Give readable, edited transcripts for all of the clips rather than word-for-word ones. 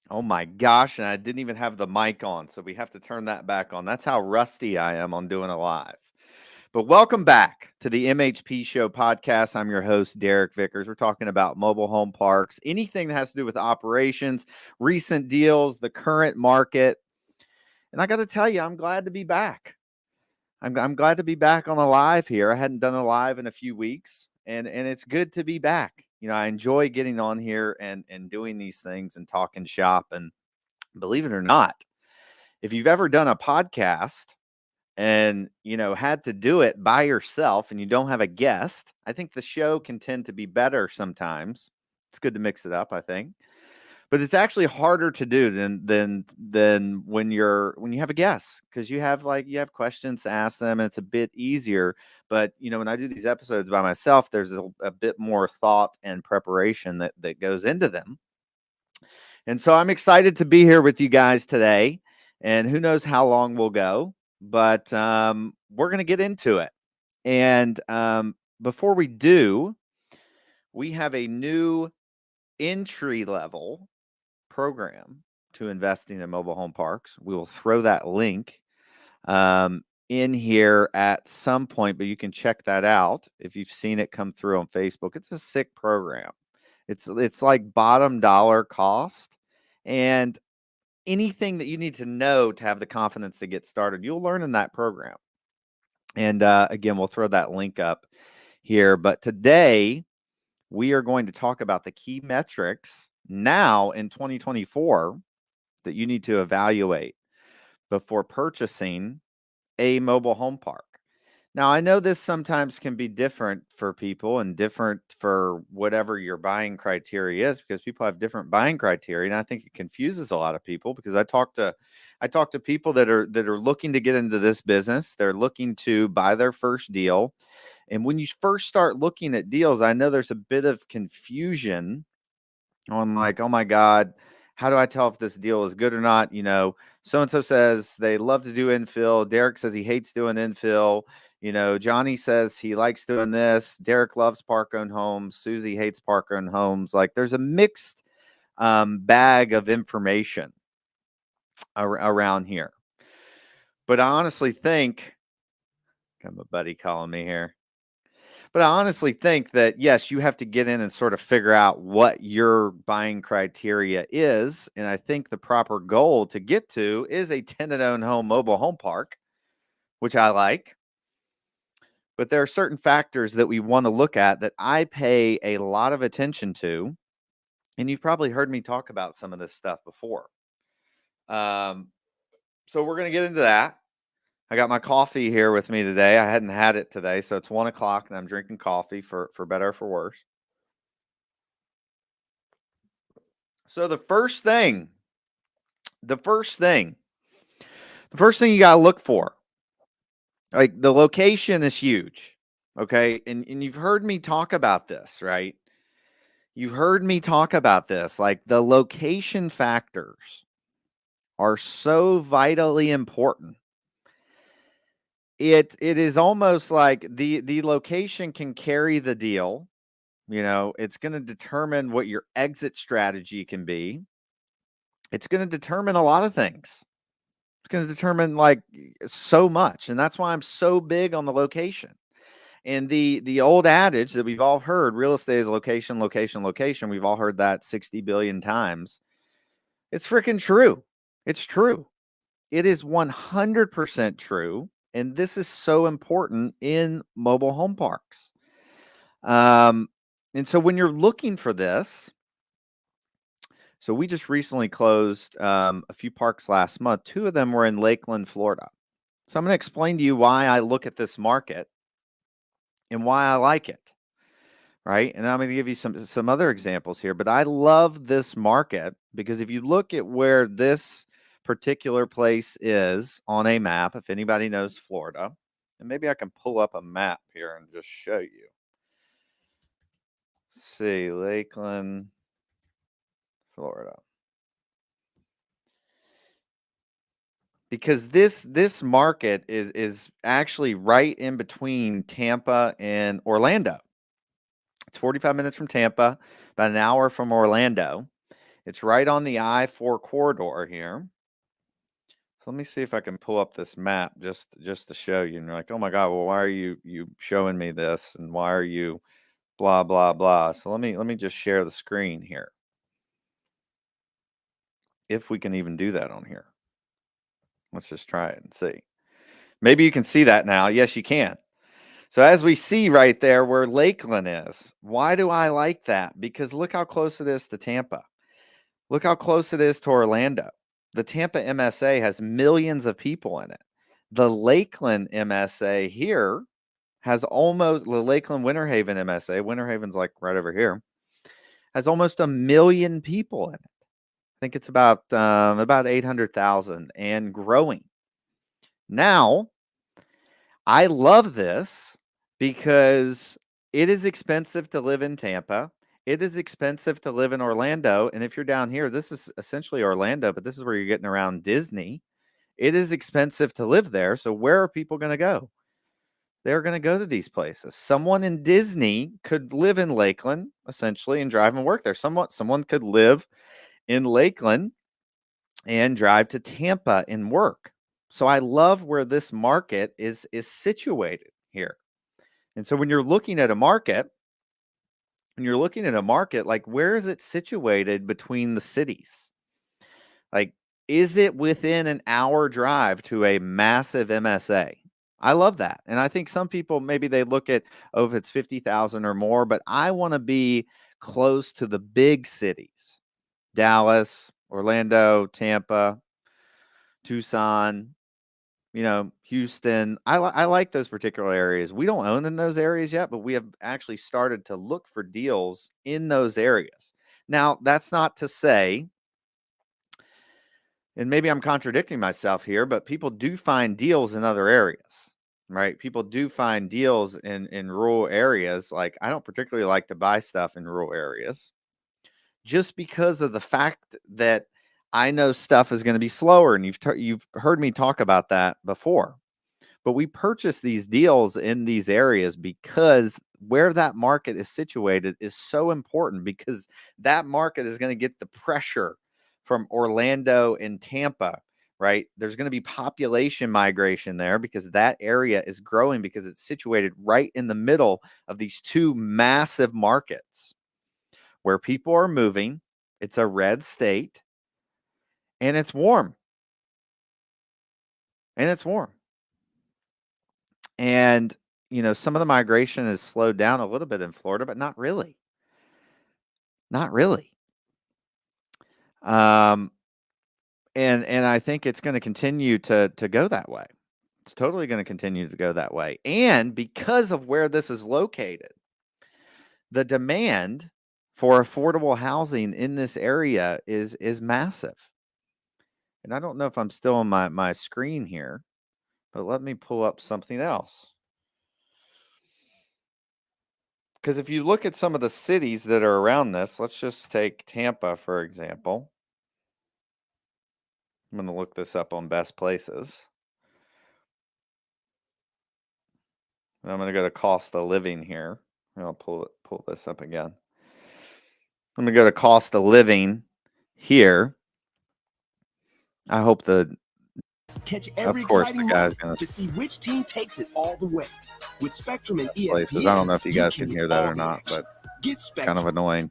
Oh my gosh, and I didn't even have the mic on, so we have to turn that back on. That's how rusty I am on doing a live. But welcome back to the MHP Show podcast. I'm your host, Derek Vickers. We're talking about mobile home parks, anything that has to do with operations, recent deals, the current market. And I got to tell you, I'm glad to be back. I'm glad to be back on a live here. I hadn't done a live in a few weeks, and it's good to be back. I enjoy getting on here and doing these things and talking shop. And believe it or not, if you've ever done a podcast and had to do it by yourself and you don't have a guest, I think the show can tend to be better sometimes. It's good to mix it up, I think. But it's actually harder to do than when you have a guest, because you have questions to ask them and it's a bit easier. But when I do these episodes by myself, there's a bit more thought and preparation that goes into them. And so I'm excited to be here with you guys today. And who knows how long we'll go, but we're going to get into it. And before we do, we have a new entry level program to investing in mobile home parks. We will throw that link in here at some point, but you can check that out if you've seen it come through on Facebook. It's a sick program. It's like bottom dollar cost, and anything that you need to know to have the confidence to get started, you'll learn in that program. And again, we'll throw that link up here. But today, we are going to talk about the key metrics now in 2024 that you need to evaluate before purchasing a mobile home park. Now, I know this sometimes can be different for people and different for whatever your buying criteria is, because people have different buying criteria, and I think it confuses a lot of people, because I talk to people that are looking to get into this business. They're looking to buy their first deal. And when you first start looking at deals, I know there's a bit of confusion on, like, oh my God, how do I tell if this deal is good or not? So and so says they love to do infill. Derek says he hates doing infill. Johnny says he likes doing this. Derek loves park owned homes. Susie hates park owned homes. Like, there's a mixed bag of information around here. But I honestly think, got my buddy calling me here. But I honestly think that, yes, you have to get in and sort of figure out what your buying criteria is. And I think the proper goal to get to is a tenant-owned home mobile home park, which I like. But there are certain factors that we want to look at that I pay a lot of attention to. And you've probably heard me talk about some of this stuff before. So we're going to get into that. I got my coffee here with me today. I hadn't had it today, so it's 1:00 and I'm drinking coffee for better or for worse. So the first thing you got to look for, like, the location is huge. Okay. And you've heard me talk about this, right? You've heard me talk about this. Like, the location factors are so vitally important. It is almost like the location can carry the deal. It's going to determine what your exit strategy can be. It's going to determine a lot of things. It's going to determine, like, so much. And that's why I'm so big on the location. And the old adage that we've all heard, real estate is location, location, location. We've all heard that 60 billion times. It's freaking true. It's true. It is 100% true. And this is so important in mobile home parks. And so when you're looking for this, so we just recently closed a few parks last month. 2 of them were in Lakeland, Florida. So I'm going to explain to you why I look at this market and why I like it, right? And I'm going to give you some other examples here. But I love this market because if you look at where this particular place is on a map, if anybody knows Florida, and maybe I can pull up a map here and just show you. Let's see, Lakeland, Florida. Because this market is actually right in between Tampa and Orlando. It's 45 minutes from Tampa, about an hour from Orlando. It's right on the I-4 corridor here. So let me see if I can pull up this map just to show you. And you're like, oh my God, well, why are you showing me this? And why are you blah, blah, blah? So let me just share the screen here. If we can even do that on here. Let's just try it and see. Maybe you can see that now. Yes, you can. So as we see right there where Lakeland is, why do I like that? Because look how close it is to Tampa. Look how close it is to Orlando. The Tampa MSA has millions of people in it. The Lakeland MSA here has almost, the Lakeland Winter Haven MSA, Winter Haven's like right over here, has almost 1 million people in it. I think it's about 800,000 and growing. Now, I love this because it is expensive to live in Tampa. It is expensive to live in Orlando. And if you're down here, this is essentially Orlando, but this is where you're getting around Disney. It is expensive to live there. So where are people going to go? They're going to go to these places. Someone in Disney could live in Lakeland, essentially, and drive and work there. Someone could live in Lakeland and drive to Tampa and work. So I love where this market is situated here. And so when you're looking at a market, like where is it situated between the cities? Like, is it within an hour drive to a massive MSA? I love that. And I think some people, maybe they look at, oh, if it's 50,000 or more, but I want to be close to the big cities. Dallas, Orlando, Tampa, Tucson, Houston. I like those particular areas. We don't own in those areas yet, but we have actually started to look for deals in those areas. Now, that's not to say, and maybe I'm contradicting myself here, but people do find deals in other areas, right? People do find deals in rural areas. Like, I don't particularly like to buy stuff in rural areas just because of the fact that I know stuff is going to be slower, and you've heard me talk about that before. But we purchase these deals in these areas because where that market is situated is so important, because that market is going to get the pressure from Orlando and Tampa, right? There's going to be population migration there because that area is growing because it's situated right in the middle of these two massive markets where people are moving. It's a red state and it's warm. And, some of the migration has slowed down a little bit in Florida, but not really. Not really. And I think it's going to continue to go that way. It's totally going to continue to go that way. And because of where this is located, the demand for affordable housing in this area is massive. And I don't know if I'm still on my screen here, but let me pull up something else. Because if you look at some of the cities that are around this, let's just take Tampa, for example. I'm going to look this up on best places. And I'm going to go to cost of living here. And I'll pull this up again. I'm going to go to cost of living here. I hope catch every of course, exciting the guy's moment to see which team takes it all the way. With Spectrum and ESPN, places. I don't know if you guys can hear that or not, but it's kind of annoying.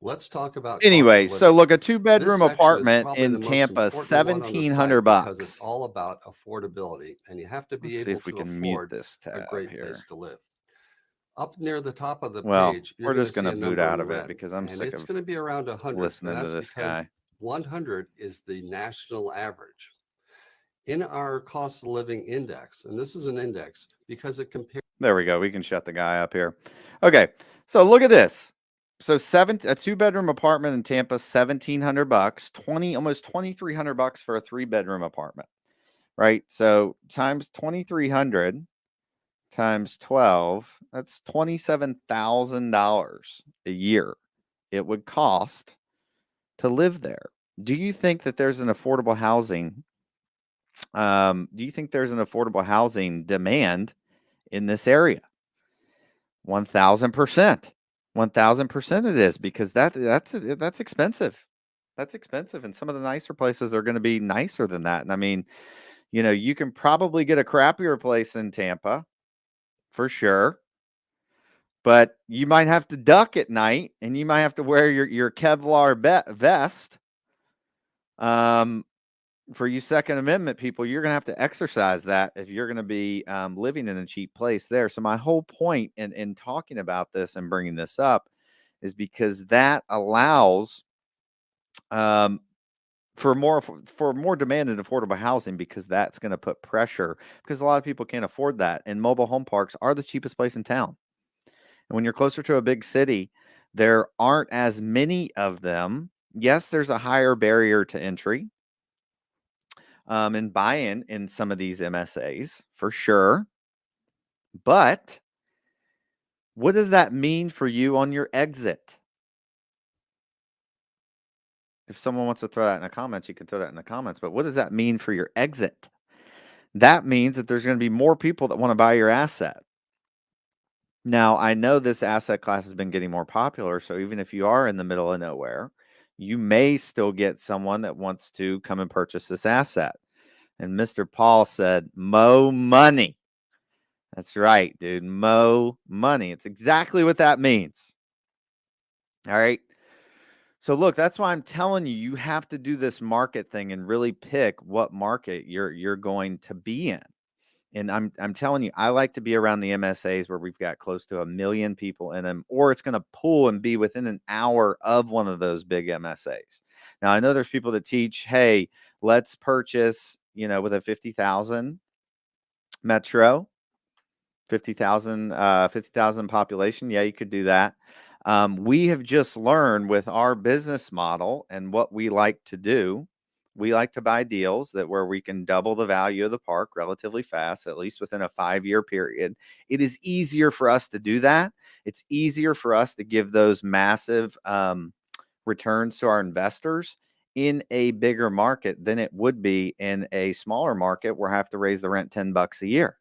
Let's talk about anyway. So look, a 2-bedroom apartment in Tampa, $1,700 because it's all about affordability, and you have to be able to afford this tab a great here. place to live. Up near the top of the Well, page, we're just going to boot out of it because I'm sick it's of going to be around 100. listening to this guy. 100 is the national average. In our cost of living index, and this is an index because it compares. There we go. We can shut the guy up here. Okay, so look at this. So a 2-bedroom apartment in Tampa, $1,700, almost $2,300 for a 3-bedroom apartment, right? So times 2,300 times 12, that's $27,000 a year it would cost to live there. Do you think that there's an affordable housing? Do you think there's an affordable housing demand in this area? 1,000%. 1000% it is, because that's expensive. That's expensive, and some of the nicer places are going to be nicer than that. And I mean, you can probably get a crappier place in Tampa for sure, but you might have to duck at night, and you might have to wear your Kevlar vest. For you Second Amendment people, you're going to have to exercise that if you're going to be living in a cheap place there. So my whole point in talking about this and bringing this up is because that allows for more demand in affordable housing, because that's going to put pressure, because a lot of people can't afford that. And mobile home parks are the cheapest place in town. And when you're closer to a big city, there aren't as many of them. Yes, there's a higher barrier to entry and buy-in in some of these MSAs for sure. But what does that mean for you on your exit? If someone wants to throw that in the comments, you can throw that in the comments. But what does that mean for your exit? That means that there's going to be more people that want to buy your asset. Now, I know this asset class has been getting more popular, so even if you are in the middle of nowhere, you may still get someone that wants to come and purchase this asset. And Mr. Paul said, "Mo money." That's right, dude. Mo money. It's exactly what that means. All right. So look, that's why I'm telling you, you have to do this market thing and really pick what market you're going to be in. And I'm telling you, I like to be around the MSAs where we've got close to 1 million people in them, or it's going to pull and be within an hour of one of those big MSAs. Now, I know there's people that teach, hey, let's purchase, with a 50,000 metro, 50,000 population. Yeah, you could do that. We have just learned with our business model and what we like to do. We like to buy deals where we can double the value of the park relatively fast, at least within a 5-year period. It is easier for us to do that. It's easier for us to give those massive returns to our investors in a bigger market than it would be in a smaller market where I have to raise the rent $10 a year.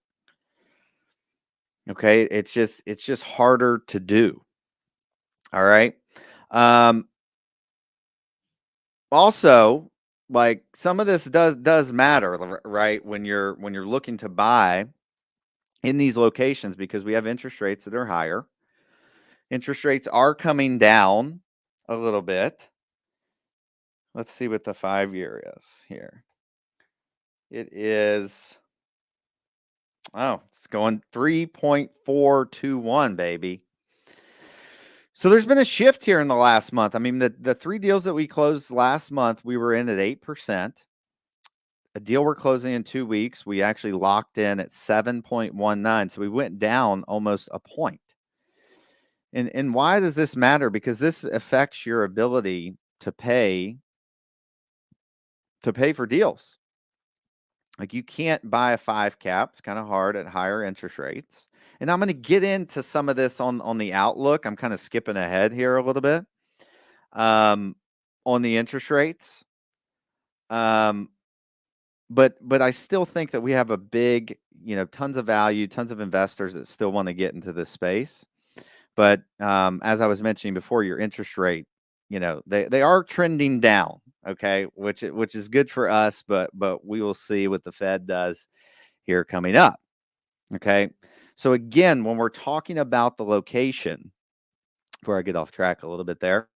Okay, it's just harder to do. All right. Also, like, some of this does matter, right? When you're looking to buy in these locations, because we have interest rates that are higher. Interest rates are coming down a little bit. Let's see what the 5-year is here. It is, it's going 3.421, baby. So there's been a shift here in the last month. I mean, the 3 deals that we closed last month, we were in at 8%. A deal we're closing in 2 weeks, we actually locked in at 7.19. So we went down almost a point. And why does this matter? Because this affects your ability to pay for deals. Like, you can't buy a 5 cap. It's kind of hard at higher interest rates. And I'm going to get into some of this on the outlook. I'm kind of skipping ahead here a little bit on the interest rates. But I still think that we have a big, tons of value, tons of investors that still want to get into this space. But as I was mentioning before, your interest rate, they are trending down. Okay, which is good for us, but we will see what the Fed does here coming up. Okay, so again, when we're talking about the location, before I get off track a little bit there,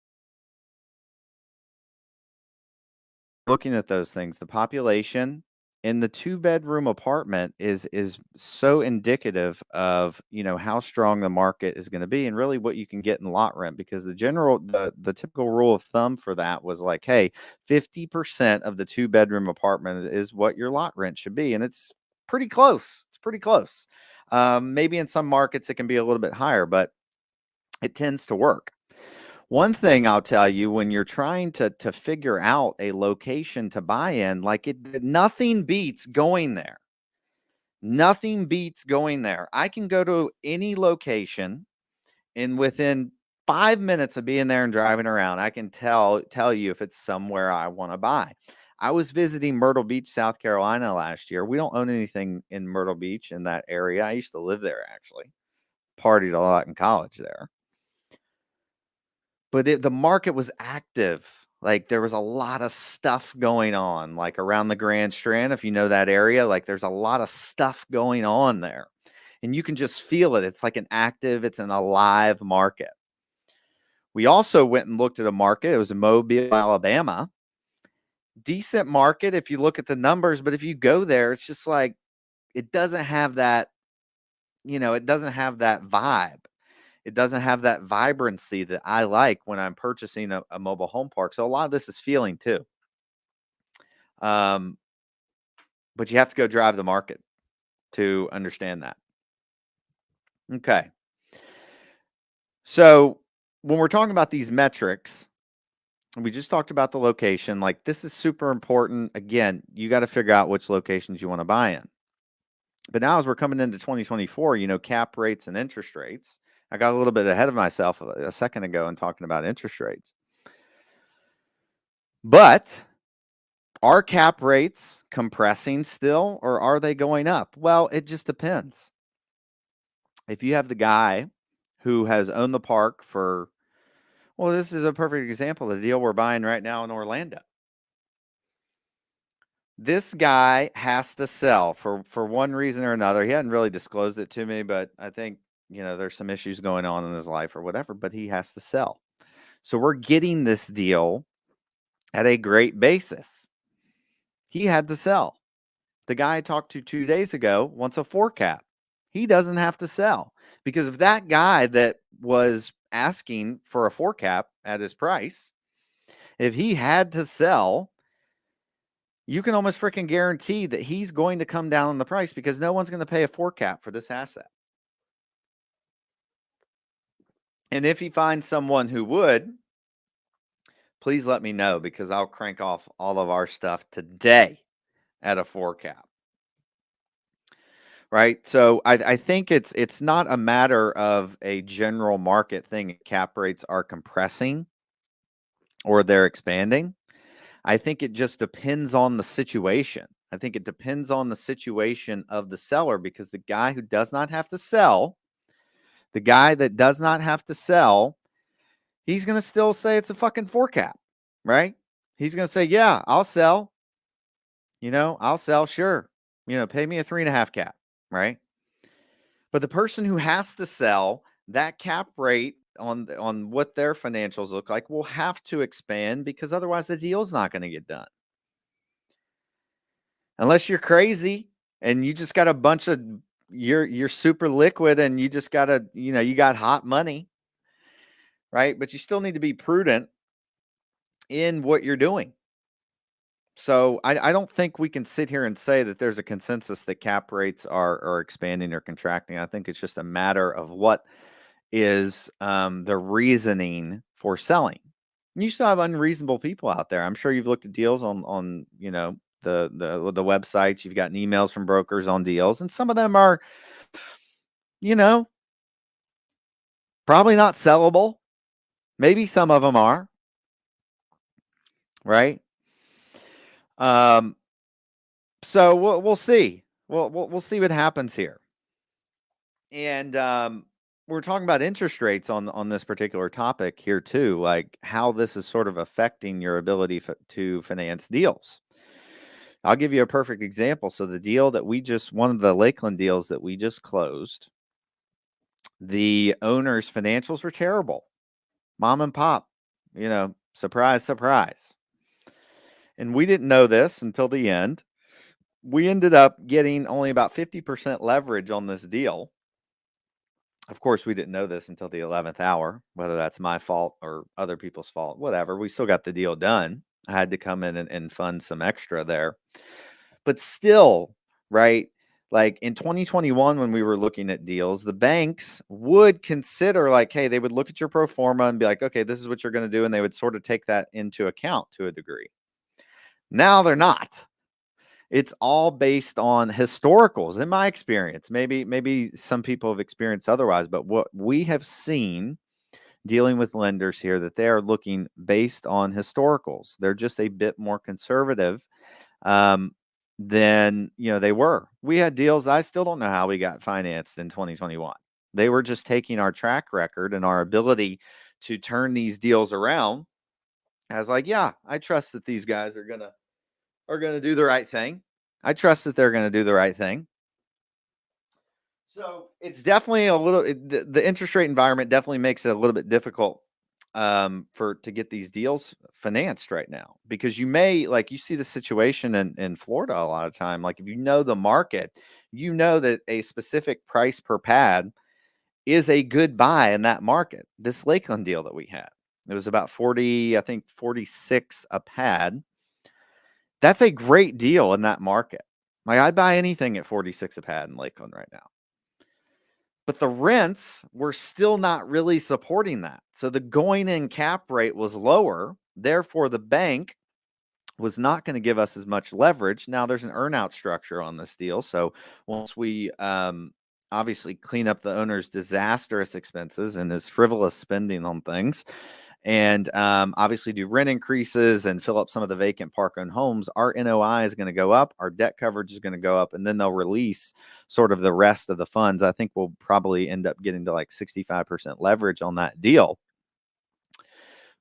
looking at those things, the population in the 2-bedroom apartment is so indicative of, how strong the market is going to be, and really what you can get in lot rent, because the typical rule of thumb for that was like, hey, 50% of the 2-bedroom apartment is what your lot rent should be. And it's pretty close. It's pretty close. Maybe in some markets it can be a little bit higher, but it tends to work. One thing I'll tell you, when you're trying to figure out a location to buy in, nothing beats going there. Nothing beats going there. I can go to any location, and within 5 minutes of being there and driving around, I can tell you if it's somewhere I want to buy. I was visiting Myrtle Beach, South Carolina last year. We don't own anything in Myrtle Beach, in that area. I used to live there, actually. Partied a lot in college there. but the market was active. Like there was a lot of stuff going on, like around the Grand Strand. If you know that area, like there's a lot of stuff going on there, and you can just feel it. It's like it's an alive market. We also went and looked at a market. It was in Mobile, Alabama. Decent market if you look at the numbers, but if you go there, it's just like it doesn't have that, it doesn't have that vibe. It doesn't have that vibrancy that I like when I'm purchasing a mobile home park. So a lot of this is feeling too. But you have to go drive the market to understand that. Okay. So when we're talking about these metrics, we just talked about the location. Like this is super important. Again, you got to figure out which locations you want to buy in. But now as we're coming into 2024, cap rates and interest rates. I got a little bit ahead of myself a second ago in talking about interest rates. But are cap rates compressing still, or are they going up? Well, it just depends. If you have the guy who has owned the park this is a perfect example of the deal we're buying right now in Orlando. This guy has to sell for one reason or another. He hadn't really disclosed it to me, but I think, there's some issues going on in his life or whatever, but he has to sell. So we're getting this deal at a great basis. He had to sell. The guy I talked to 2 days ago wants a 4 cap. He doesn't have to sell, because if that guy that was asking for a 4 cap at his price, if he had to sell, you can almost freaking guarantee that he's going to come down on the price, because no one's going to pay a 4 cap for this asset. And if he finds someone who would, please let me know, because I'll crank off all of our stuff today at a 4 cap. Right. So I think it's not a matter of a general market thing. Cap rates are compressing or they're expanding. I think it just depends on the situation. I think it depends on the situation of the seller, because the guy who does not have to sell, the guy that does not have to sell, he's going to still say it's a fucking 4 cap, right? He's going to say, yeah, I'll sell. I'll sell. Sure. Pay me a 3.5 cap, right? But the person who has to sell, that cap rate on what their financials look like will have to expand, because otherwise the deal's not going to get done. Unless you're crazy and you just got a bunch of you're super liquid and you just got you got hot money, right? But you still need to be prudent in what you're doing. So I don't think we can sit here and say that there's a consensus that cap rates are expanding or contracting. I think it's just a matter of what is the reasoning for selling. And you still have unreasonable people out there. I'm sure you've looked at deals on the websites. You've gotten emails from brokers on deals, and some of them are, probably not sellable. Maybe some of them are, right? So we'll see. We'll see what happens here. And we're talking about interest rates on this particular topic here too, like how this is sort of affecting your ability to finance deals. I'll give you a perfect example. So the deal that one of the Lakeland deals that we just closed, the owner's financials were terrible. Mom and pop, surprise, surprise. And we didn't know this until the end. We ended up getting only about 50% leverage on this deal. Of course, we didn't know this until the 11th hour, whether that's my fault or other people's fault, whatever. We still got the deal done. I had to come in and fund some extra there. But still, right? Like in 2021, when we were looking at deals, the banks would consider like, hey, they would look at your pro forma and be like, okay, this is what you're going to do. And they would sort of take that into account to a degree. Now they're not. It's all based on historicals, in my experience. Maybe some people have experienced otherwise, but what we have seen dealing with lenders here, that they are looking based on historicals. They're just a bit more conservative than they were. We had deals, I still don't know how we got financed in 2021. They were just taking our track record and our ability to turn these deals around. I was like, yeah, I trust that these guys are gonna do the right thing. I trust that they're gonna do the right thing. So it's definitely the interest rate environment definitely makes it a little bit difficult to get these deals financed right now, because you see the situation in Florida a lot of time. Like, if you know the market, you know that a specific price per pad is a good buy in that market. This Lakeland deal that we had, it was about 40, I think 46 a pad. That's a great deal in that market. Like, I'd buy anything at 46 a pad in Lakeland right now. But the rents were still not really supporting that. So the going in cap rate was lower. Therefore, the bank was not going to give us as much leverage. Now, there's an earnout structure on this deal. So once we obviously clean up the owner's disastrous expenses and his frivolous spending on things, and obviously do rent increases and fill up some of the vacant park-owned homes, our NOI is going to go up, our debt coverage is going to go up, and then they'll release sort of the rest of the funds. I think we'll probably end up getting to like 65% leverage on that deal.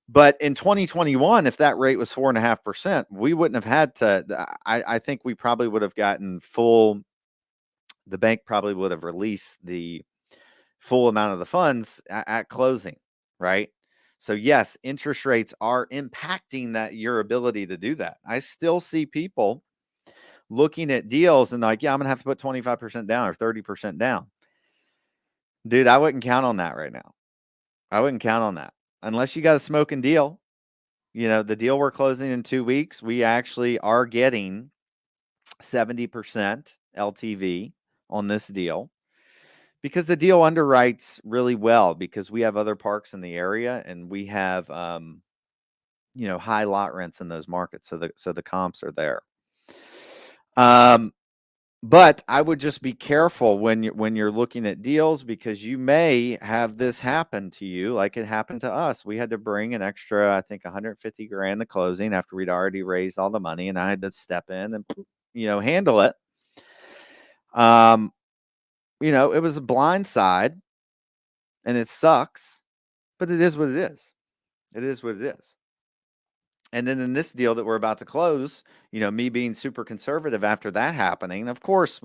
But in 2021, if that rate was 4.5%, we wouldn't have had to. I think we probably would have gotten full. The bank probably would have released the full amount of the funds at closing, right? So yes, interest rates are impacting your ability to do that. I still see people looking at deals and like, yeah, I'm gonna have to put 25% down or 30% down. Dude, I wouldn't count on that right now. I wouldn't count on that unless you got a smoking deal. The deal we're closing in 2 weeks, we actually are getting 70% LTV on this deal, because the deal underwrites really well, because we have other parks in the area and we have high lot rents in those markets, so the comps are there. But I would just be careful when you're looking at deals, because you may have this happen to you like it happened to us. We had to bring an extra, I think, 150 grand the closing after we'd already raised all the money, and I had to step in and handle it. It was a blind side, and it sucks, but it is what it is. It is what it is. And then in this deal that we're about to close, me being super conservative after that happening, of course,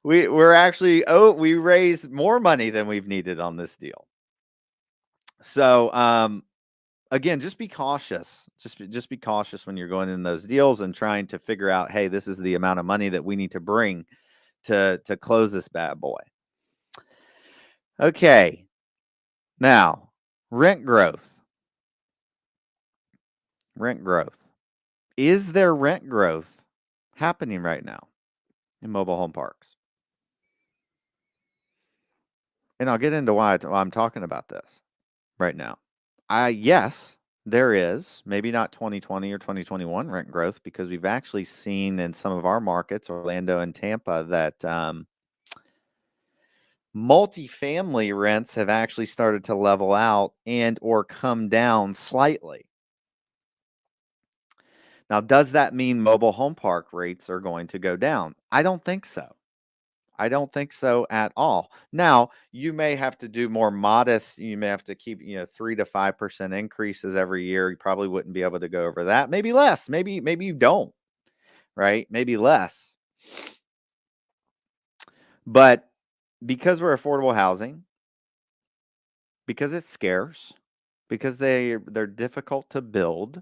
we're actually, we raised more money than we've needed on this deal. So, again, just be cautious. Just be cautious when you're going in those deals and trying to figure out, hey, this is the amount of money that we need to bring to close this bad boy. Okay. Now, rent growth. Rent growth. Is there rent growth happening right now in mobile home parks? And I'll get into why I'm talking about this right now. Yes, there is. Maybe not 2020 or 2021 rent growth, because we've actually seen in some of our markets, Orlando and Tampa, that multifamily rents have actually started to level out and or come down slightly. Now, does that mean mobile home park rates are going to go down? I don't think so. I don't think so at all. Now, you may have to do more modest. You may have to keep, 3 to 5% increases every year. You probably wouldn't be able to go over that. Maybe less. Maybe you don't, right? Maybe less. But because we're affordable housing, because it's scarce, because they're difficult to build,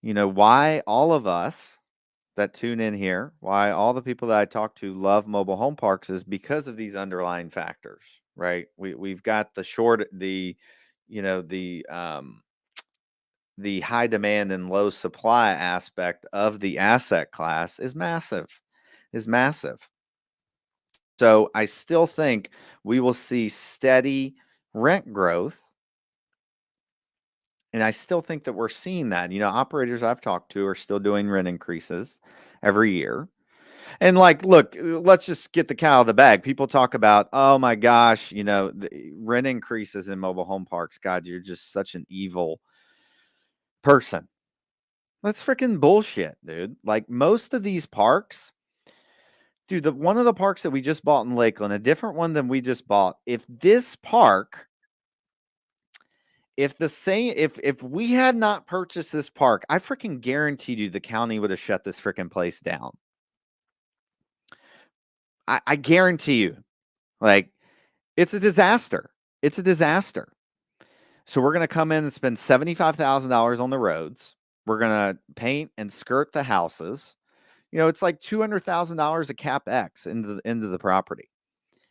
why all of us that tune in here, why all the people that I talk to love mobile home parks, is because of these underlying factors, right? We've got the high demand and low supply aspect of the asset class is massive. So I still think we will see steady rent growth. And I still think that we're seeing that. Operators I've talked to are still doing rent increases every year. And look, let's just get the cow out of the bag. People talk about, oh my gosh, the rent increases in mobile home parks. God, you're just such an evil person. That's freaking bullshit, dude. Like, most of these parks, dude, one of the parks that we just bought in Lakeland, a different one than we just bought. If this park if we had not purchased this park, I freaking guaranteed you the county would have shut this freaking place down. I guarantee you. Like, it's a disaster. It's a disaster. So we're going to come in and spend $75,000 on the roads. We're going to paint and skirt the houses. It's like $200,000 of CapEx into the property.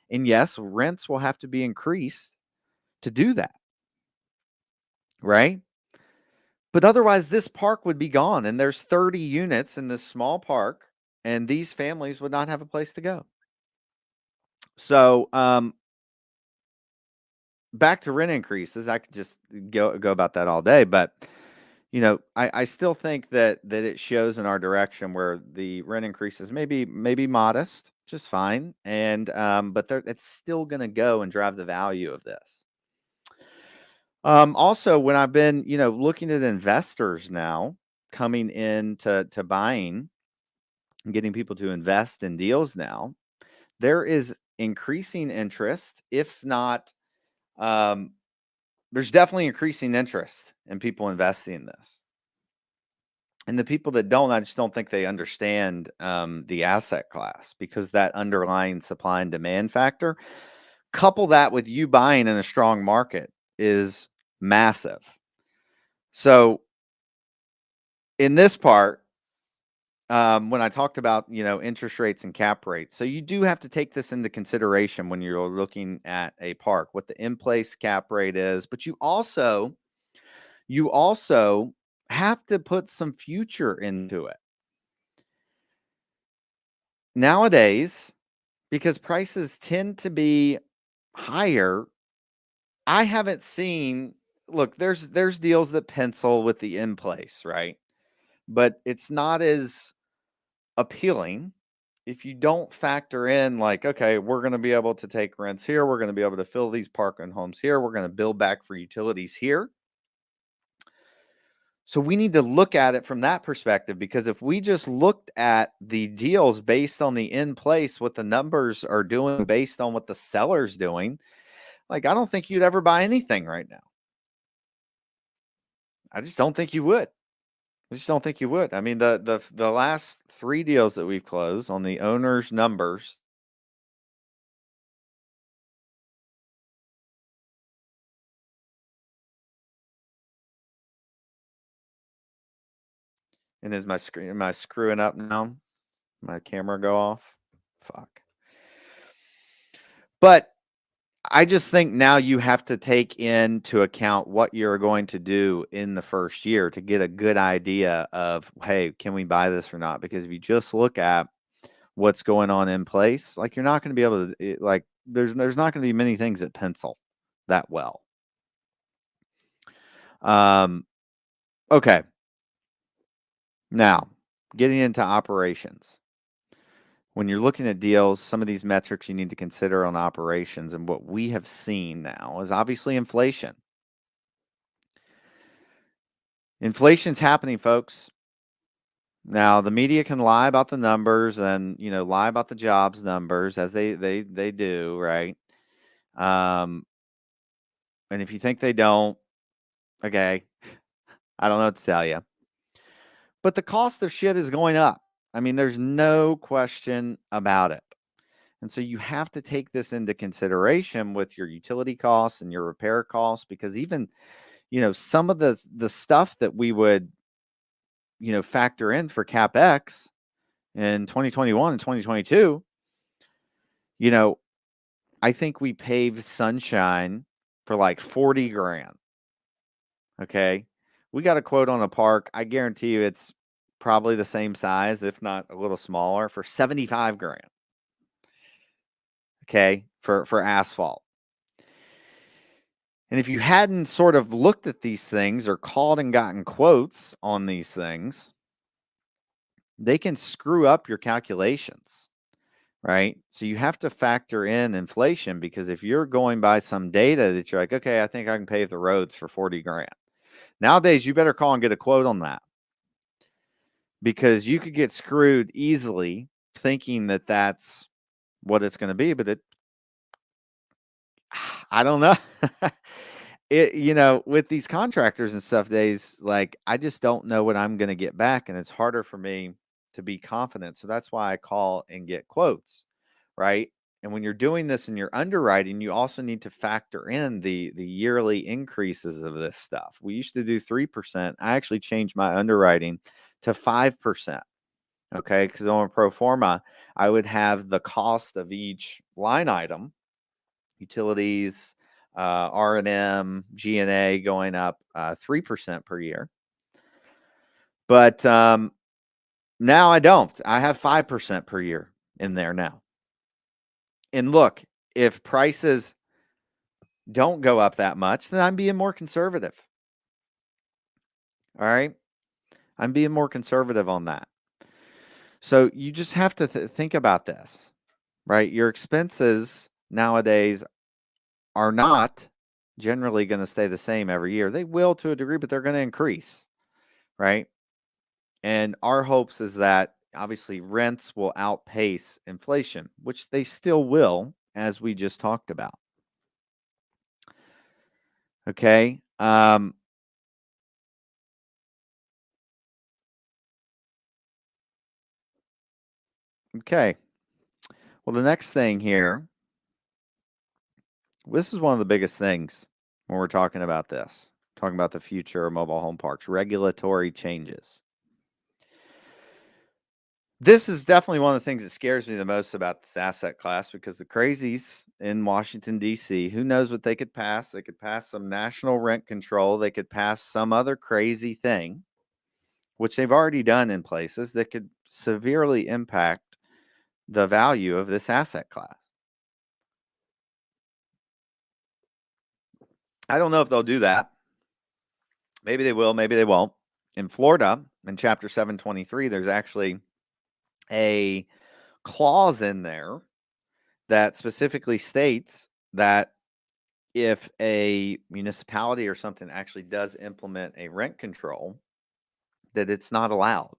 And yes, rents will have to be increased to do that. Right? But otherwise, this park would be gone. And there's 30 units in this small park, and these families would not have a place to go. So, back to rent increases, I could just go about that all day, but I still think that it shows in our direction where the rent increases maybe modest, just fine, and but it's still going to go and drive the value of this. Also, when I've been looking at investors now coming in to buying and getting people to invest in deals now, there is increasing interest, if not. There's definitely increasing interest in people investing in this. And the people that don't, I just don't think they understand the asset class, because that underlying supply and demand factor, couple that with you buying in a strong market, is massive. So in this part, when I talked about, interest rates and cap rates, so you do have to take this into consideration when you're looking at a park, what the in-place cap rate is, but you also have to put some future into it. Nowadays, because prices tend to be higher, I haven't seen, look, there's deals that pencil with the in place, right? But it's not as appealing if you don't factor in, like, okay, we're going to be able to take rents here, we're going to be able to fill these parking homes here, we're going to build back for utilities here. So we need to look at it from that perspective, because if we just looked at the deals based on the in place, what the numbers are doing based on what the seller's doing, like, I don't think you'd ever buy anything right now. I just don't think you would. I mean, the last 3 deals that we've closed on the owner's numbers, and is my screen, am I screwing up now? My camera go off? Fuck. But I just think now you have to take into account what you're going to do in the first year to get a good idea of, hey, can we buy this or not? Because if you just look at what's going on in place, like, you're not going to be able to, like, there's not going to be many things that pencil that well. Okay. Now, getting into operations. When you're looking at deals, some of these metrics you need to consider on operations, and what we have seen now is obviously inflation. Inflation's happening, folks. Now, the media can lie about the numbers and, lie about the jobs numbers, as they do, right? And if you think they don't, okay, I don't know what to tell you. But the cost of shit is going up. I mean, there's no question about it. And so you have to take this into consideration with your utility costs and your repair costs, because even, some of the stuff that we would, factor in for CapEx in 2021 and 2022, I think we paved Sunshine for like 40 grand. Okay. We got a quote on a park. I guarantee you it's probably the same size, if not a little smaller, for 75 grand. Okay. For asphalt. And if you hadn't sort of looked at these things or called and gotten quotes on these things, they can screw up your calculations, right? So you have to factor in inflation, because if you're going by some data that you're like, okay, I think I can pave the roads for 40 grand. Nowadays, you better call and get a quote on that, because you could get screwed easily thinking that that's what it's going to be, but I don't know. with these contractors and stuff days, like I just don't know what I'm going to get back, and it's harder for me to be confident. So that's why I call and get quotes, right? And when you're doing this and you're underwriting, you also need to factor in the yearly increases of this stuff. We used to do 3%. I actually changed my underwriting to 5%. Okay, because on a pro forma, I would have the cost of each line item, utilities, R&M, G&A going up 3% per year. But now I don't. I have 5% per year in there now. And look, if prices don't go up that much, then I'm being more conservative. All right. I'm being more conservative on that. So you just have to think about this, right? Your expenses nowadays are not generally going to stay the same every year. They will to a degree, but they're going to increase, right? And our hopes is that obviously rents will outpace inflation, which they still will, as we just talked about. Okay. Okay. Well, the next thing here, this is one of the biggest things when we're talking about this, talking about the future of mobile home parks, regulatory changes. This is definitely one of the things that scares me the most about this asset class, because the crazies in Washington, D.C., who knows what they could pass? They could pass some national rent control. They could pass some other crazy thing, which they've already done in places, that could severely impact the value of this asset class. I don't know if they'll do that. Maybe they will, maybe they won't. In Florida, in Chapter 723, there's actually a clause in there that specifically states that if a municipality or something actually does implement a rent control, that it's not allowed,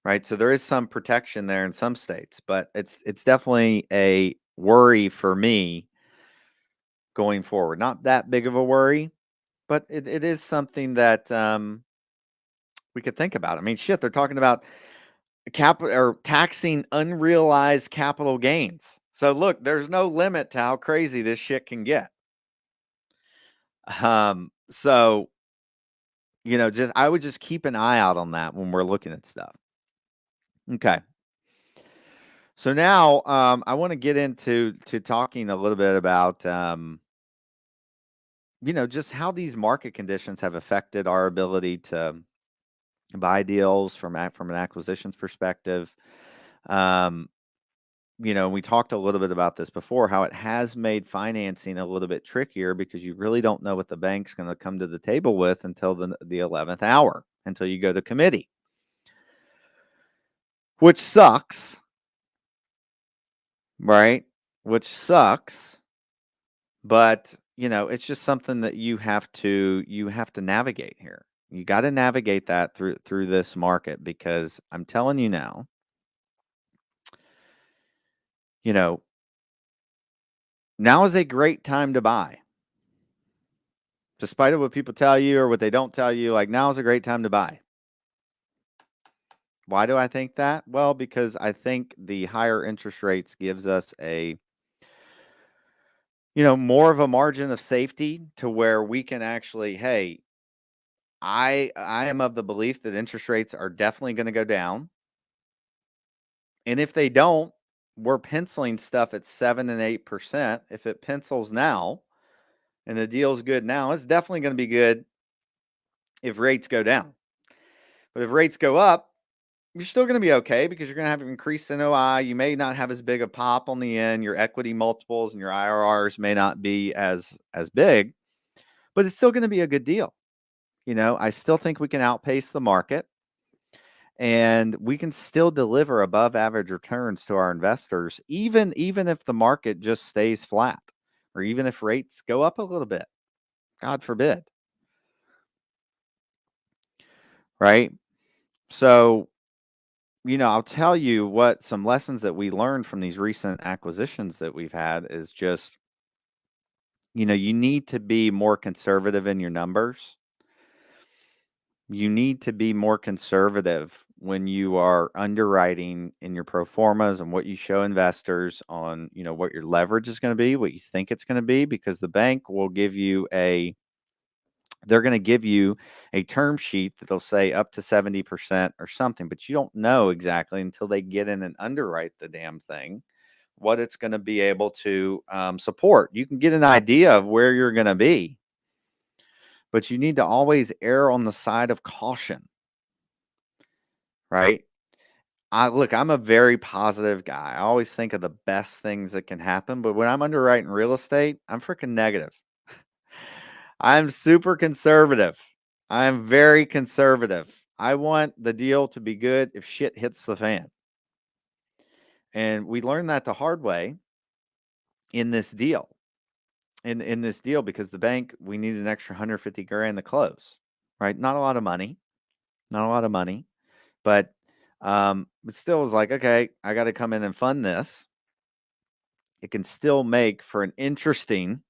right? So there is some protection there in some states, but it's definitely a worry for me going forward. Not that big of a worry, but it is something that we could think about. I mean, shit, they're talking about capital or taxing unrealized capital gains. So look, there's no limit to how crazy this shit can get. So just I would just keep an eye out on that when we're looking at stuff. Okay. So now I want to get into talking a little bit about just how these market conditions have affected our ability to buy deals from an acquisitions perspective. We talked a little bit about this before, how it has made financing a little bit trickier because you really don't know what the bank's going to come to the table with until the 11th hour, until you go to committee, which sucks, right? Which sucks, but it's just something that you have to navigate here. You got to navigate that through this market, because I'm telling you now, now is a great time to buy. Despite of what people tell you or what they don't tell you, like, now is a great time to buy. Why do I think that? Well, because I think the higher interest rates gives us a more of a margin of safety, to where we can actually, hey, I am of the belief that interest rates are definitely going to go down. And if they don't, we're penciling stuff at 7 and 8%. If it pencils now and the deal's good now, it's definitely going to be good if rates go down. But if rates go up, you're still going to be okay, because you're going to have increased NOI. You may not have as big a pop on the end. Your equity multiples and your IRRs may not be as big, but it's still going to be a good deal. I still think we can outpace the market, and we can still deliver above average returns to our investors, even if the market just stays flat, or even if rates go up a little bit. God forbid. Right? So, I'll tell you what some lessons that we learned from these recent acquisitions that we've had is just you need to be more conservative in your numbers. You need to be more conservative when you are underwriting in your pro formas and what you show investors on, what your leverage is going to be, what you think it's going to be, because the bank will give you they're going to give you a term sheet that'll say up to 70% or something, but you don't know exactly until they get in and underwrite the damn thing what it's going to be able to support. You can get an idea of where you're going to be, but you need to always err on the side of caution, right? I'm a very positive guy. I always think of the best things that can happen, but when I'm underwriting real estate, I'm freaking negative. I'm super conservative. I'm very conservative. I want the deal to be good if shit hits the fan. And we learned that the hard way in this deal. In this deal, because the bank, we needed an extra 150 grand to close, right? Not a lot of money, but still was like, okay, I got to come in and fund this. It can still make for an interesting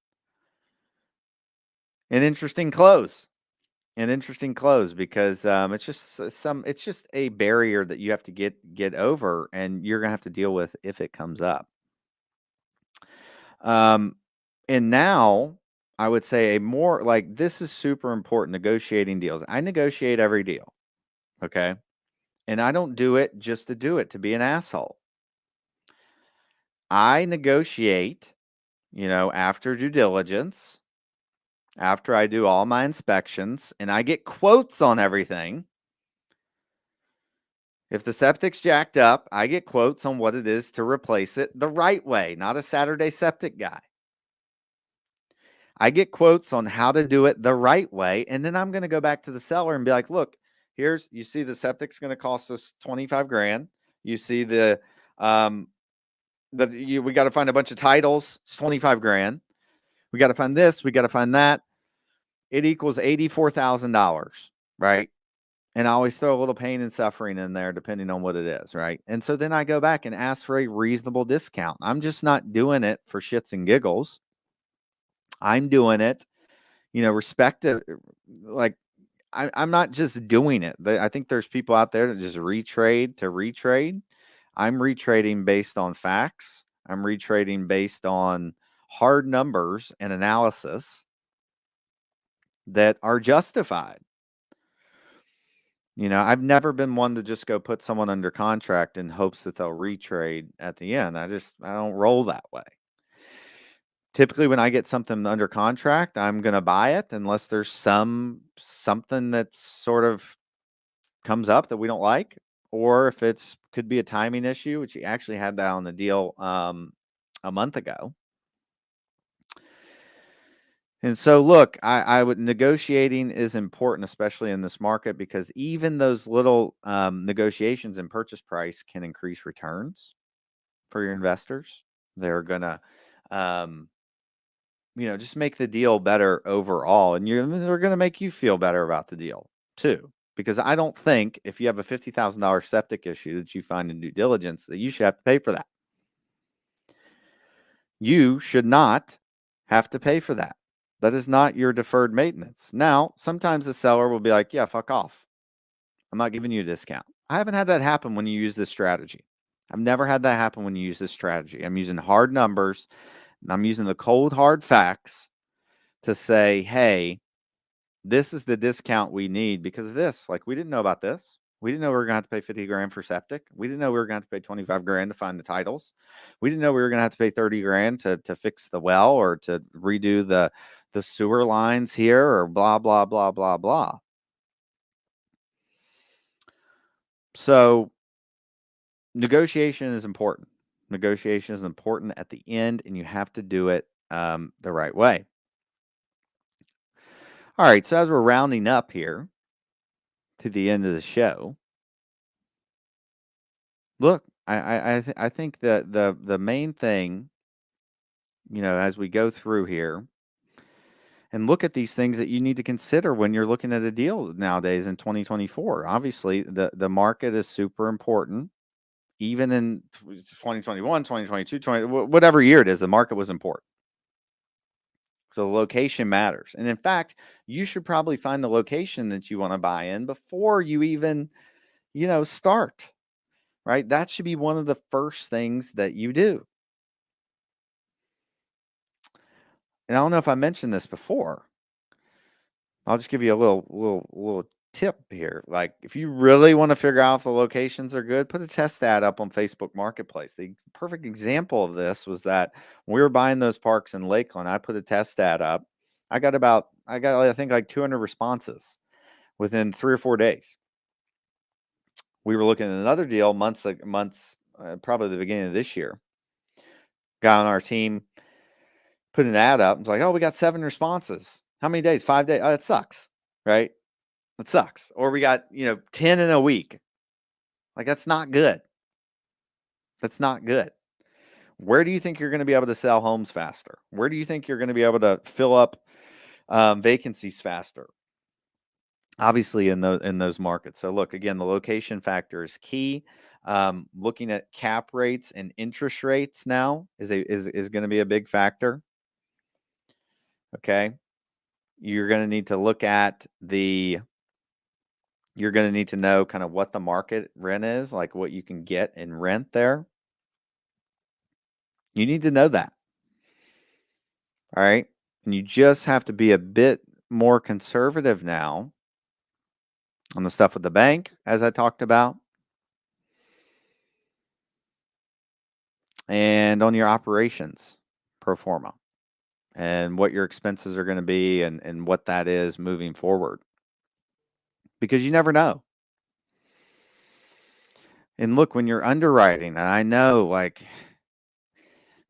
close. An interesting close, because it's just a barrier that you have to get over, and you're gonna have to deal with if it comes up. And now I would say this is super important, negotiating deals. I negotiate every deal, okay? And I don't do it just to do it, to be an asshole. I negotiate, after due diligence, after I do all my inspections, and I get quotes on everything. If the septic's jacked up, I get quotes on what it is to replace it the right way, not a Saturday septic guy. I get quotes on how to do it the right way, and then I'm going to go back to the seller and be like, look, you see the septic's going to cost us 25 grand. You see we got to find a bunch of titles. It's 25 grand. We got to find this. We got to find that. It equals $84,000, right? And I always throw a little pain and suffering in there, depending on what it is, right? And so then I go back and ask for a reasonable discount. I'm just not doing it for shits and giggles. I'm doing it, respective. Like, I'm not just doing it. I think there's people out there that just retrade to retrade. I'm retrading based on facts. I'm retrading based on hard numbers and analysis that are justified. I've never been one to just go put someone under contract in hopes that they'll retrade at the end. I don't roll that way. Typically, when I get something under contract, I'm going to buy it unless there's something that sort of comes up that we don't like, or if could be a timing issue, which you actually had that on the deal a month ago. And so, look, negotiating is important, especially in this market, because even those little negotiations in purchase price can increase returns for your investors. They're gonna, just make the deal better overall, and they're gonna make you feel better about the deal too. Because I don't think if you have a $50,000 septic issue that you find in due diligence that you should have to pay for that. You should not have to pay for that. That is not your deferred maintenance. Now, sometimes the seller will be like, yeah, fuck off. I'm not giving you a discount. I haven't had that happen when you use this strategy. I've never had that happen when you use this strategy. I'm using hard numbers, and I'm using the cold, hard facts to say, hey, this is the discount we need because of this. Like, we didn't know about this. We didn't know we were going to have to pay 50 grand for septic. We didn't know we were going to have to pay 25 grand to find the titles. We didn't know we were going to have to pay 30 grand to fix the well or to redo the sewer lines here or blah, blah, blah, blah, blah. So negotiation is important. Negotiation is important at the end, and you have to do it the right way. All right, so as we're rounding up here to the end of the show, look, I think that the main thing, as we go through here and look at these things that you need to consider when you're looking at a deal nowadays in 2024. Obviously, the market is super important. Even in 2021, 2022, whatever year it is, the market was important. So the location matters. And in fact, you should probably find the location that you want to buy in before you even, start, right? That should be one of the first things that you do. And I don't know if I mentioned this before. I'll just give you a little tip here. Like, if you really want to figure out if the locations are good, put a test ad up on Facebook Marketplace. The perfect example of this was that when we were buying those parks in Lakeland, I put a test ad up. I got I think like 200 responses within 3 or 4 days. We were looking at another deal months, probably the beginning of this year. Guy on our team put an ad up. It's like, oh, we got 7 responses. How many days? 5 days. Oh, that sucks, right? That sucks. Or we got, 10 in a week. Like, that's not good. That's not good. Where do you think you're going to be able to sell homes faster? Where do you think you're going to be able to fill up vacancies faster? Obviously, in those markets. So, look, again, the location factor is key. Looking at cap rates and interest rates now is going to be a big factor. Okay, you're going to need to look at you're going to need to know kind of what the market rent is, like what you can get in rent there. You need to know that. All right. And you just have to be a bit more conservative now on the stuff with the bank, as I talked about, and on your operations pro forma and what your expenses are going to be and what that is moving forward. Because you never know. And look, when you're underwriting, and I know, like,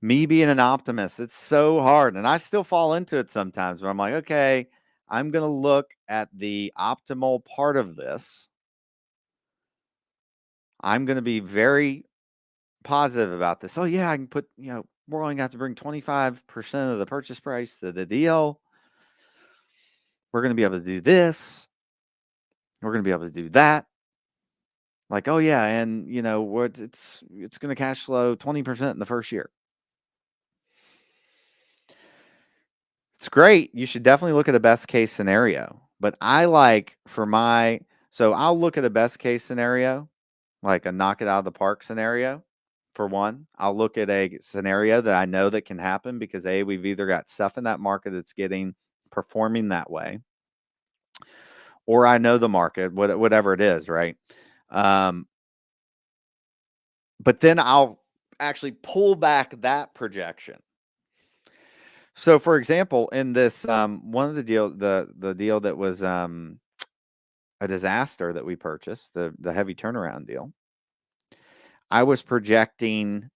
me being an optimist, it's so hard. And I still fall into it sometimes where I'm like, okay, I'm going to look at the optimal part of this. I'm going to be very positive about this. Oh, yeah, I can put, we're only going to have to bring 25% of the purchase price to the deal. We're going to be able to do this. We're going to be able to do that. Like, oh, yeah. And, it's going to cash flow 20% in the first year. It's great. You should definitely look at a best case scenario. But I like so I'll look at a best case scenario, like a knock it out of the park scenario. For one, I'll look at a scenario that I know that can happen because we've either got stuff in that market that's performing that way, or I know the market, whatever it is, right? But then I'll actually pull back that projection. So, for example, in this one of the deal that was a disaster that we purchased, the heavy turnaround deal, I was projecting,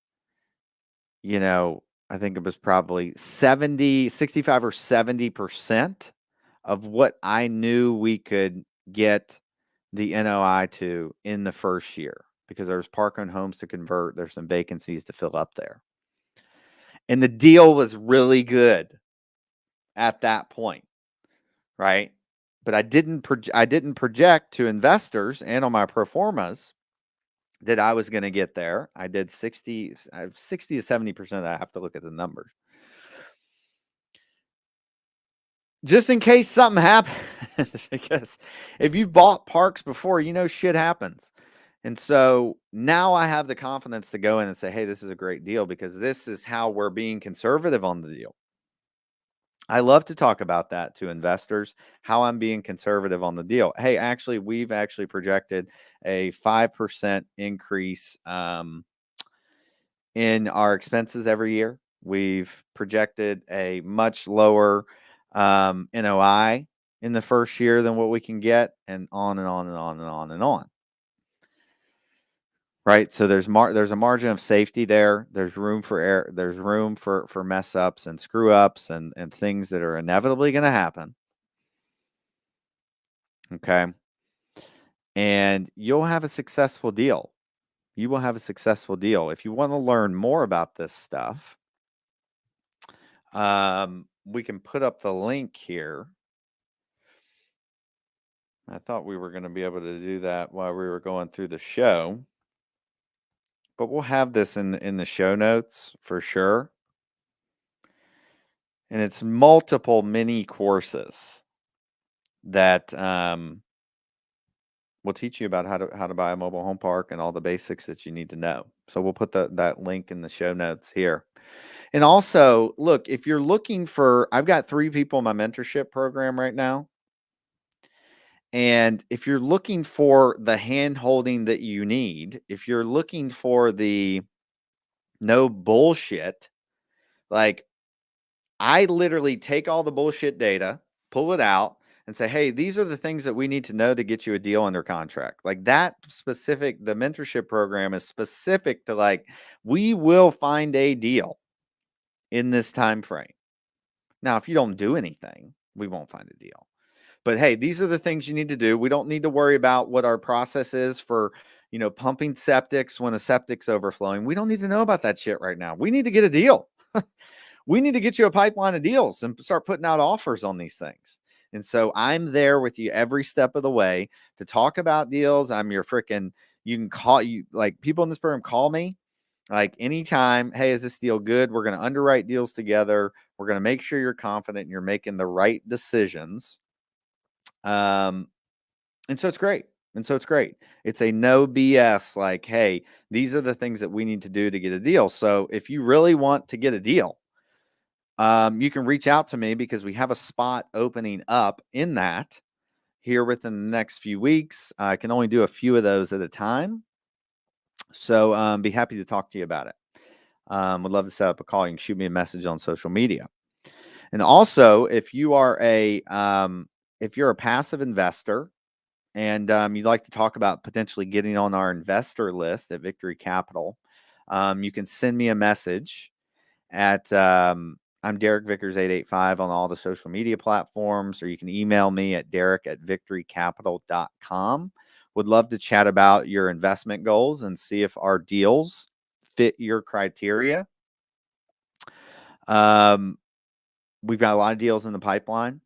I think it was probably 65 or 70% of what I knew we could get the NOI to in the first year, because there was park-owned homes to convert. There's some vacancies to fill up there. And the deal was really good at that point, right? But I didn't project to investors and on my pro formas that I was going to get there. I did 60 to 70%. I have to look at the numbers. Just in case something happens, because if you've bought parks before, shit happens. And so now I have the confidence to go in and say, hey, this is a great deal because this is how we're being conservative on the deal. I love to talk about that to investors, how I'm being conservative on the deal. Hey, actually, we've actually projected a 5% increase in our expenses every year. We've projected a much lower NOI in the first year than what we can get, and on and on and on and on and on. Right, so there's a margin of safety there. There's room for error. There's room for mess ups and screw ups and things that are inevitably going to happen. Okay, and you'll have a successful deal. You will have a successful deal. If you want to learn more about this stuff, we can put up the link here. I thought we were going to be able to do that while we were going through the show, but we'll have this in the show notes for sure. And it's multiple mini courses that will teach you about how to buy a mobile home park and all the basics that you need to know. So we'll put that link in the show notes here. And also, look, if you're looking for, I've got 3 people in my mentorship program right now. And if you're looking for the hand holding that you need, if you're looking for the no bullshit, like I literally take all the bullshit data, pull it out, and say, hey, these are the things that we need to know to get you a deal under contract. Like that specific, the mentorship program is specific to like, we will find a deal in this time frame. Now, if you don't do anything, we won't find a deal. But hey, these are the things you need to do. We don't need to worry about what our process is for, pumping septics when a septic's overflowing. We don't need to know about that shit right now. We need to get a deal. We need to get you a pipeline of deals and start putting out offers on these things. And so I'm there with you every step of the way to talk about deals. I'm your freaking, you can call you like people in this program call me like anytime. Hey, is this deal good? We're going to underwrite deals together. We're going to make sure you're confident and you're making the right decisions. And so it's great. It's a no BS, like, hey, these are the things that we need to do to get a deal. So if you really want to get a deal, you can reach out to me because we have a spot opening up in that here within the next few weeks. I can only do a few of those at a time. So be happy to talk to you about it. Would love to set up a call. You can shoot me a message on social media. And also, if you are if you're a passive investor and you'd like to talk about potentially getting on our investor list at Victory Capital, you can send me a message at I'm Derek Vickers 885 on all the social media platforms, or you can email me at derek@victorycapital.com. Would love to chat about your investment goals and see if our deals fit your criteria. We've got a lot of deals in the pipeline,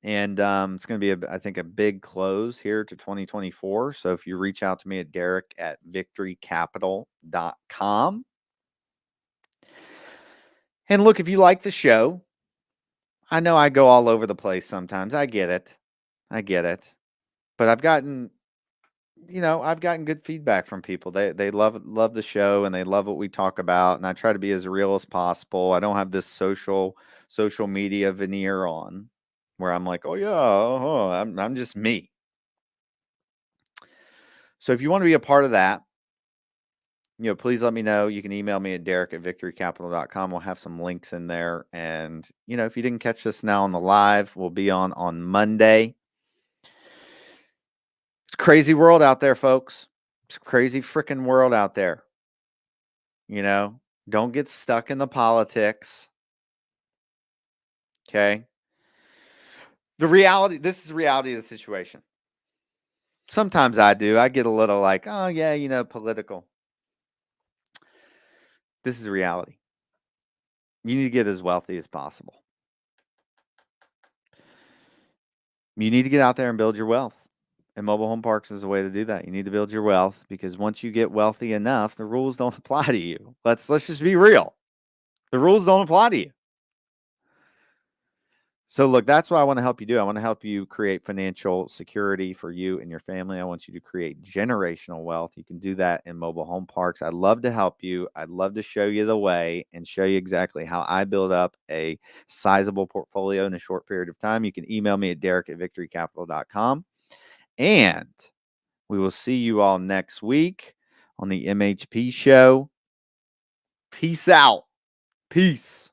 and it's going to be, I think, a big close here to 2024. So if you reach out to me at derek@victorycapital.com. And look, if you like the show, I know I go all over the place sometimes. I get it. But I've gotten good feedback from people. They love the show and they love what we talk about. And I try to be as real as possible. I don't have this social media veneer on where I'm like, oh yeah, I'm just me. So if you want to be a part of that, please let me know. You can email me at derek@victorycapital.com. We'll have some links in there. And, if you didn't catch this now on the live, we'll be on Monday. It's a crazy world out there, folks. It's a crazy freaking world out there. Don't get stuck in the politics. Okay. This is the reality of the situation. Sometimes I do. I get a little like, oh yeah, political. This is reality. You need to get as wealthy as possible. You need to get out there and build your wealth. And mobile home parks is a way to do that. You need to build your wealth because once you get wealthy enough, the rules don't apply to you. Let's just be real. The rules don't apply to you. So look, that's what I want to help you do. I want to help you create financial security for you and your family. I want you to create generational wealth. You can do that in mobile home parks. I'd love to help you. I'd love to show you the way and show you exactly how I build up a sizable portfolio in a short period of time. You can email me at derek@victorycapital.com. And we will see you all next week on the MHP Show. Peace out. Peace.